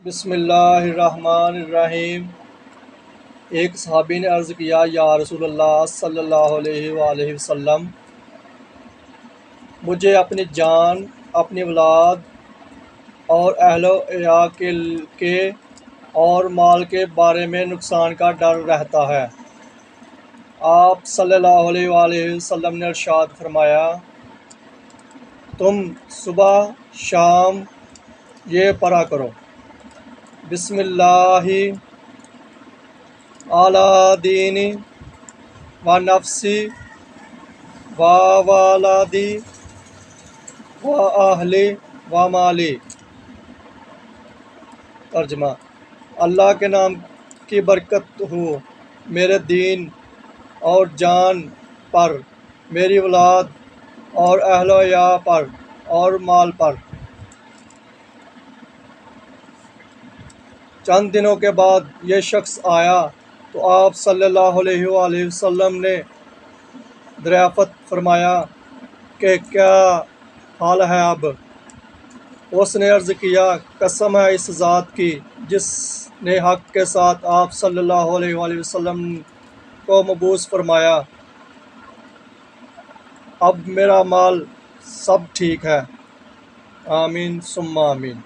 بسم اللہ الرحمن الرحیم۔ ایک صحابی نے عرض کیا، یا رسول اللہ صلی اللہ علیہ وآلہ وسلم، مجھے اپنی جان، اپنی اولاد اور اہل و عیال کے اور مال کے بارے میں نقصان کا ڈر رہتا ہے۔ آپ صلی اللہ علیہ وآلہ وسلم نے ارشاد فرمایا، تم صبح شام یہ پڑھا کرو، بسم اللہ علی دینی و نفسی و والدی و اہلی و مالی۔ ترجمہ: اللہ کے نام کی برکت ہو میرے دین اور جان پر، میری اولاد اور اہل و عیال پر اور مال پر۔ چند دنوں کے بعد یہ شخص آیا تو آپ صلی اللہ علیہ وآلہ وسلم نے دریافت فرمایا کہ کیا حال ہے اب؟ اس نے عرض کیا، قسم ہے اس ذات کی جس نے حق کے ساتھ آپ صلی اللہ علیہ وآلہ وسلم کو مبعوث فرمایا، اب میرا مال سب ٹھیک ہے۔ آمین ثم آمین۔